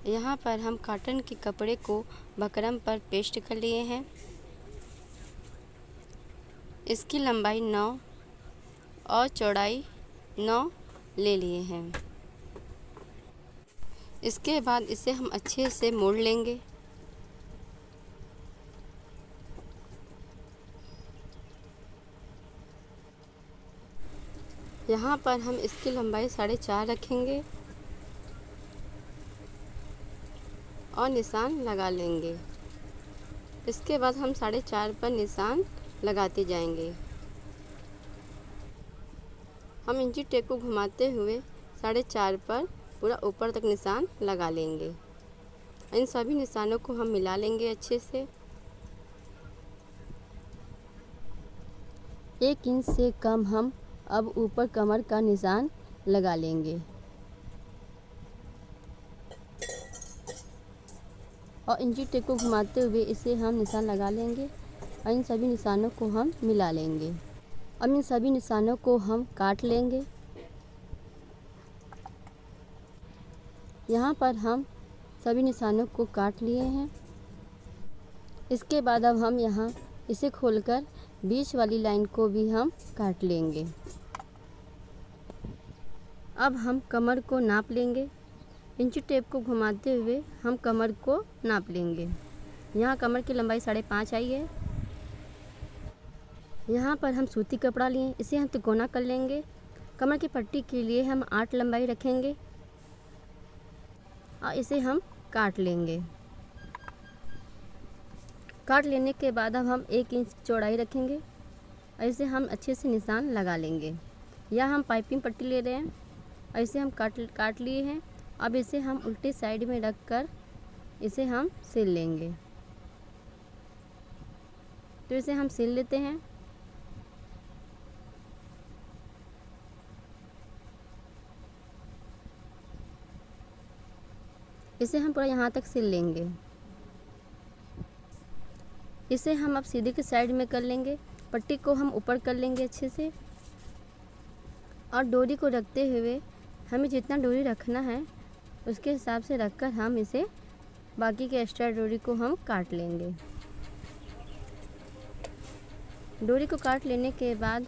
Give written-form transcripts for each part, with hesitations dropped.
यहाँ पर हम कॉटन के कपड़े को बकरम पर पेस्ट कर लिए हैं। इसकी लंबाई 9 और चौड़ाई 9 ले लिए हैं। इसके बाद इसे हम अच्छे से मोड़ लेंगे। यहाँ पर हम इसकी लंबाई 4.5 रखेंगे और निशान लगा लेंगे। इसके बाद हम 4.5 पर निशान लगाते जाएंगे। हम इंची टेप को घुमाते हुए 4.5 पर पूरा ऊपर तक निशान लगा लेंगे। इन सभी निशानों को हम मिला लेंगे अच्छे से। 1 इंच से कम हम अब ऊपर कमर का निशान लगा लेंगे और इंची टेप को घुमाते हुए इसे हम निशान लगा लेंगे और इन सभी निशानों को हम मिला लेंगे। अब इन सभी निशानों को हम काट लेंगे। यहाँ पर हम सभी निशानों को काट लिए हैं। इसके बाद अब हम यहाँ इसे खोलकर बीच वाली लाइन को भी हम काट लेंगे। अब हम कमर को नाप लेंगे। इंची टेप को घुमाते हुए हम कमर को नाप लेंगे। यहाँ कमर की लंबाई 5.5 आई है। यहाँ पर हम सूती कपड़ा लिए, इसे हम तिकोना कर लेंगे। कमर की पट्टी के लिए हम 8 लंबाई रखेंगे और इसे हम काट लेंगे। काट लेने के बाद अब हम 1 इंच चौड़ाई रखेंगे और इसे हम अच्छे से निशान लगा लेंगे। या हम पाइपिंग पट्टी ले रहे हैं और इसे हम काट लिए हैं। अब इसे हम उल्टे साइड में रख कर इसे हम सिल लेंगे। तो इसे हम सिल लेते हैं। इसे हम पूरा यहाँ तक सिल लेंगे। इसे हम अब सीधे के साइड में कर लेंगे। पट्टी को हम ऊपर कर लेंगे अच्छे से और डोरी को रखते हुए हमें जितना डोरी रखना है उसके हिसाब से रखकर हम इसे बाकी के एक्स्ट्रा डोरी को हम काट लेंगे। डोरी को काट लेने के बाद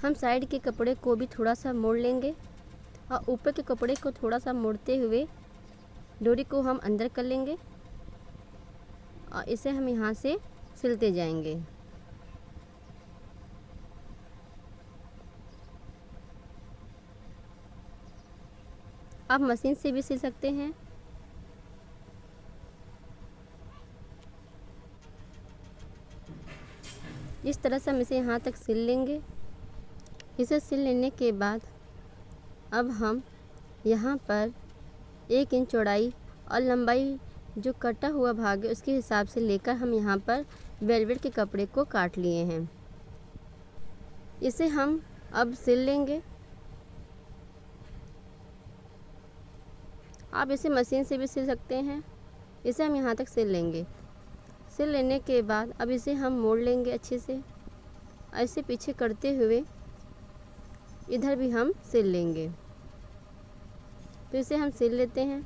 हम साइड के कपड़े को भी थोड़ा सा मोड़ लेंगे और ऊपर के कपड़े को थोड़ा सा मोड़ते हुए डोरी को हम अंदर कर लेंगे और इसे हम यहाँ से सिलते जाएंगे। आप मशीन से भी सिल सकते हैं। इस तरह से हम इसे यहाँ तक सिल लेंगे। इसे सिल लेने के बाद अब हम यहाँ पर 1 इंच चौड़ाई और लंबाई जो कटा हुआ भाग है उसके हिसाब से लेकर हम यहाँ पर वेलवेट के कपड़े को काट लिए हैं। इसे हम अब सिल लेंगे। आप इसे मशीन से भी सिल सकते हैं। इसे हम यहाँ तक सिल लेंगे। सिल लेने के बाद अब इसे हम मोड़ लेंगे अच्छे से। ऐसे पीछे करते हुए इधर भी हम सिल लेंगे। तो इसे हम सिल लेते हैं।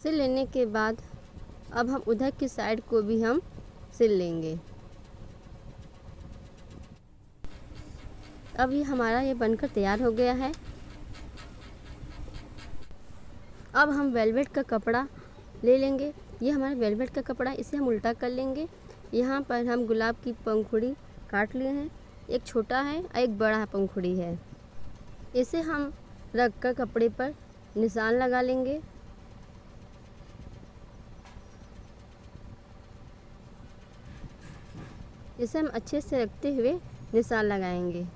सिल लेने के बाद अब हम उधर की साइड को भी हम सिल लेंगे। अब ये हमारा ये बनकर तैयार हो गया है। अब हम वेलवेट का कपड़ा ले लेंगे। ये हमारा वेलवेट का कपड़ा, इसे हम उल्टा कर लेंगे। यहाँ पर हम गुलाब की पंखुड़ी काट लिए हैं। एक छोटा है और एक बड़ा पंखुड़ी है। इसे हम रख कर कपड़े पर निशान लगा लेंगे। इसे हम अच्छे से रखते हुए निशान लगाएंगे।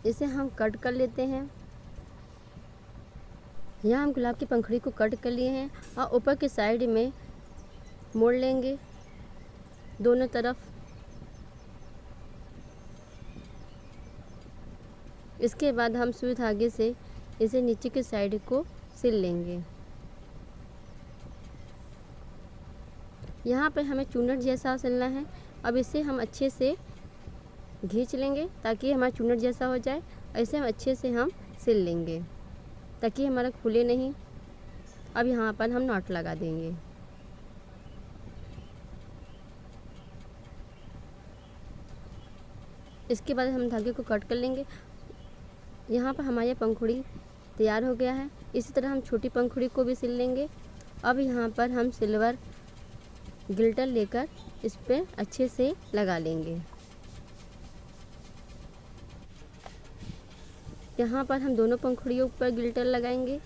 इसे हम कट कर लेते हैं। यहाँ हम गुलाब की पंखुड़ी को कट कर लिए हैं और ऊपर के साइड में मोड़ लेंगे दोनों तरफ। इसके बाद हम सुई धागे से इसे नीचे के साइड को सिल लेंगे। यहाँ पर हमें चुन्नट जैसा सिलना है। अब इसे हम अच्छे से खींच लेंगे ताकि हमारा चुन्नट जैसा हो जाए। ऐसे हम अच्छे से हम सिल लेंगे ताकि हमारा खुले नहीं। अब यहाँ पर हम नॉट लगा देंगे। इसके बाद हम धागे को कट कर लेंगे। यहाँ पर हमारी पंखुड़ी तैयार हो गया है। इसी तरह हम छोटी पंखुड़ी को भी सिल लेंगे। अब यहाँ पर हम सिल्वर गिल्टर लेकर इस पर अच्छे से लगा लेंगे। यहाँ पर हम दोनों पंखुड़ियों पर गिल्टर लगाएंगे।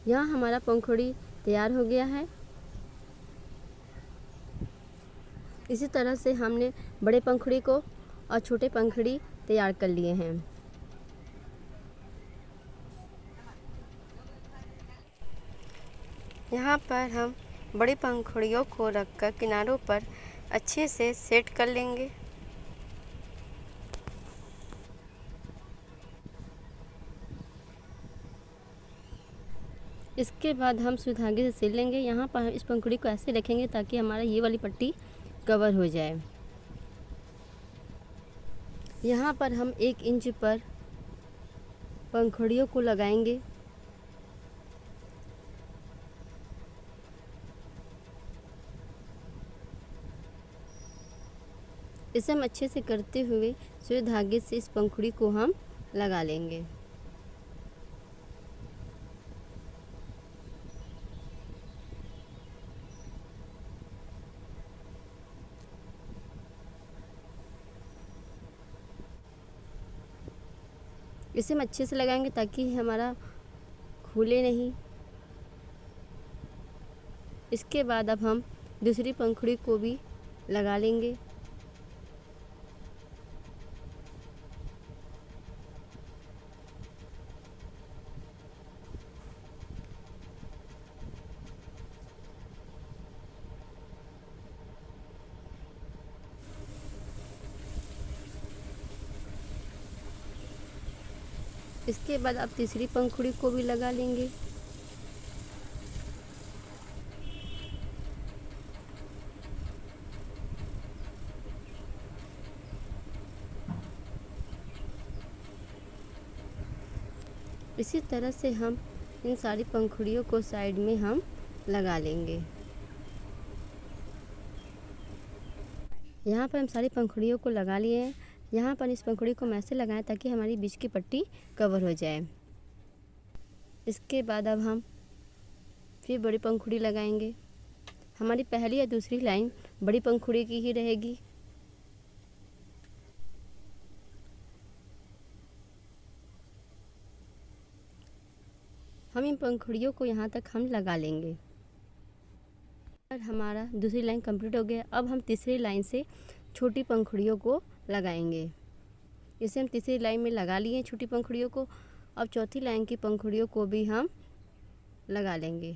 यहाँ हमारा पंखुड़ी तैयार हो गया है। इसी तरह से हमने बड़े पंखुड़ी को और छोटे पंखुड़ी तैयार कर लिए हैं। यहाँ पर हम बड़ी पंखुड़ियों को रखकर किनारों पर अच्छे से सेट कर लेंगे। इसके बाद हम सुई धागे से सिल लेंगे। यहाँ पर हम इस पंखुड़ी को ऐसे रखेंगे ताकि हमारा ये वाली पट्टी कवर हो जाए। यहाँ पर हम 1 इंच पर पंखुड़ियों को लगाएंगे। इसे हम अच्छे से करते हुए सुई धागे से इस पंखुड़ी को हम लगा लेंगे। इसे हम अच्छे से लगाएंगे ताकि हमारा खुले नहीं। इसके बाद अब हम दूसरी पंखुड़ी को भी लगा लेंगे। इसके बाद आप तीसरी पंखुड़ी को भी लगा लेंगे। इसी तरह से हम इन सारी पंखुड़ियों को साइड में हम लगा लेंगे। यहाँ पर हम सारी पंखुड़ियों को लगा लिए हैं। यहाँ पर इस पंखुड़ी को हम ऐसे लगाएं ताकि हमारी बीच की पट्टी कवर हो जाए। इसके बाद अब हम फिर बड़ी पंखुड़ी लगाएंगे। हमारी पहली या दूसरी लाइन बड़ी पंखुड़ी की ही रहेगी। हम इन पंखुड़ियों को यहाँ तक हम लगा लेंगे और हमारा दूसरी लाइन कंप्लीट हो गया। अब हम तीसरी लाइन से छोटी पंखुड़ियों को लगाएंगे। इसे हम तीसरी लाइन में लगा लिए छोटी पंखुड़ियों को। अब चौथी लाइन की पंखुड़ियों को भी हम लगा लेंगे।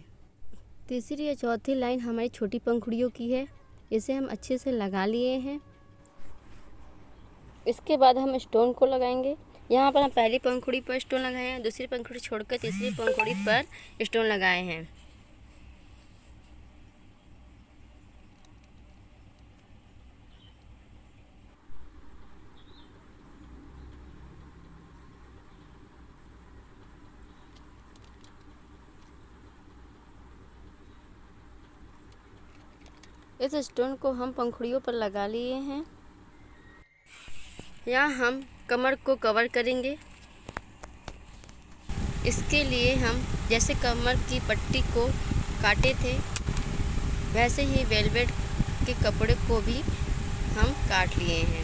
तीसरी या चौथी लाइन हमारी छोटी पंखुड़ियों की है। इसे हम अच्छे से लगा लिए हैं। इसके बाद हम स्टोन को लगाएंगे। यहाँ पर हम पहली पंखुड़ी पर स्टोन लगाए हैं, दूसरी पंखुड़ी छोड़कर तीसरी पंखुड़ी पर स्टोन लगाए हैं। इस स्टोन को हम पंखुड़ियों पर लगा लिए हैं। यहाँ हम कमर को कवर करेंगे। इसके लिए हम जैसे कमर की पट्टी को काटे थे वैसे ही वेलवेट के कपड़े को भी हम काट लिए हैं।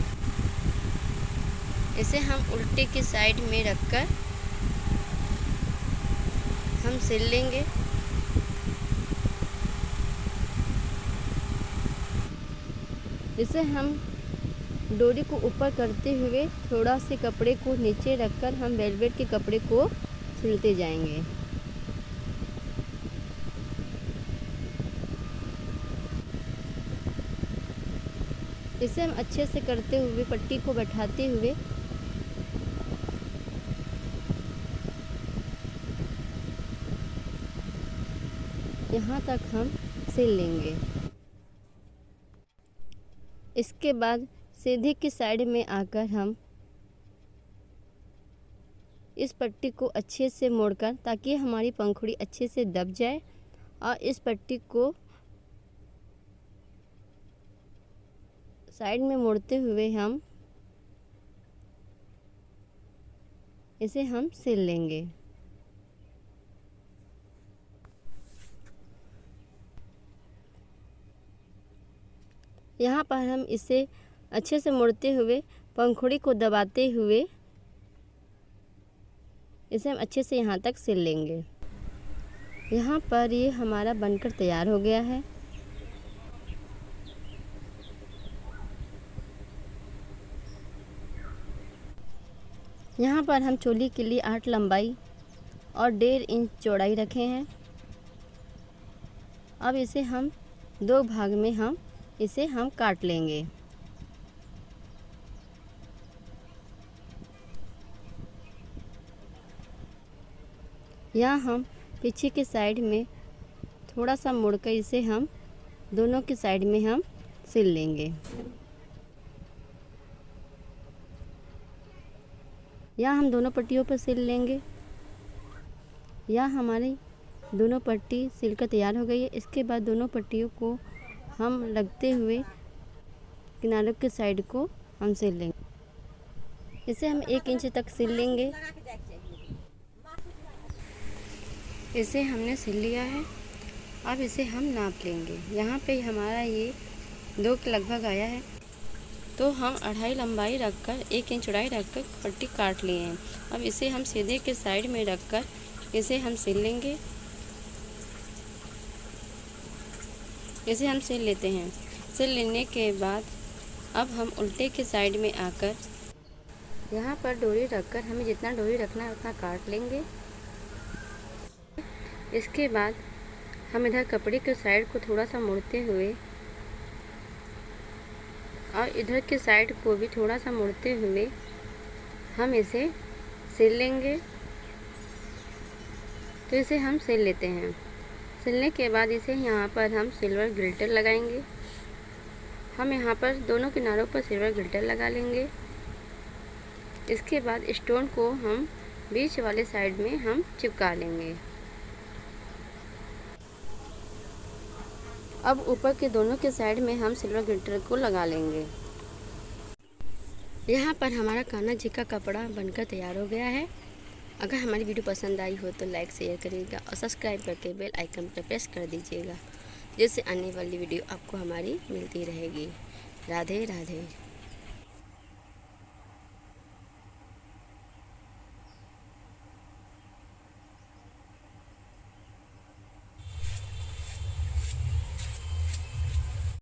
इसे हम उल्टे की साइड में रखकर हम सिल लेंगे। इसे हम डोरी को ऊपर करते हुए थोड़ा से कपड़े को नीचे रखकर हम वेलवेट के कपड़े को सिलते जाएंगे। इसे हम अच्छे से करते हुए पट्टी को बैठाते हुए यहाँ तक हम सिल लेंगे। इसके बाद सीधे की साइड में आकर हम इस पट्टी को अच्छे से मोड़कर, ताकि हमारी पंखुड़ी अच्छे से दब जाए, और इस पट्टी को साइड में मोड़ते हुए हम इसे सिल लेंगे। यहाँ पर हम इसे अच्छे से मोड़ते हुए, पंखुड़ी को दबाते हुए इसे हम अच्छे से यहाँ तक सिल लेंगे। यहाँ पर ये हमारा बनकर तैयार हो गया है। यहाँ पर हम चोली के लिए 8 लंबाई और 1.5 इंच चौड़ाई रखे हैं। अब इसे हम 2 भाग में इसे काट लेंगे। यहाँ हम पीछे के साइड में थोड़ा सा मोड़कर इसे दोनों की साइड में सिल लेंगे। यहाँ हम दोनों पट्टियों पर सिल लेंगे। यहाँ हमारी दोनों पट्टी सिलकर तैयार हो गई है। इसके बाद दोनों पट्टियों को हम लगते हुए किनारों के साइड को सिल लेंगे। इसे हम 1 इंच तक सिल लेंगे। इसे हमने सिल लिया है। अब इसे हम नाप लेंगे। यहाँ पे हमारा ये 2 के लगभग आया है, तो हम 2.5 लंबाई रखकर 1 इंच चौड़ाई रखकर पट्टी काट लिए हैं। अब इसे हम सीधे के साइड में रखकर इसे हम सिल लेंगे। इसे हम सिल लेते हैं। सिल लेने के बाद अब हम उल्टे के साइड में आकर यहाँ पर डोरी रखकर हमें जितना डोरी रखना है उतना काट लेंगे। इसके बाद हम इधर कपड़े के साइड को थोड़ा सा मोड़ते हुए और इधर के साइड को भी थोड़ा सा मोड़ते हुए हम इसे सिल लेंगे। तो इसे हम सिल लेते हैं। सिलने के बाद इसे यहाँ पर हम सिल्वर गिल्टर लगाएंगे। हम यहाँ पर दोनों किनारों पर सिल्वर गिल्टर लगा लेंगे। इसके बाद स्टोन को हम बीच वाले साइड में चिपका लेंगे। अब ऊपर के दोनों के साइड में हम सिल्वर गिल्टर को लगा लेंगे। यहाँ पर हमारा कान्हा जी का कपड़ा बनकर तैयार हो गया है। अगर हमारी वीडियो पसंद आई हो तो लाइक शेयर करिएगा और सब्सक्राइब करके बेल आइकन पर प्रेस कर दीजिएगा, जिससे आने वाली वीडियो आपको हमारी मिलती रहेगी। राधे राधे।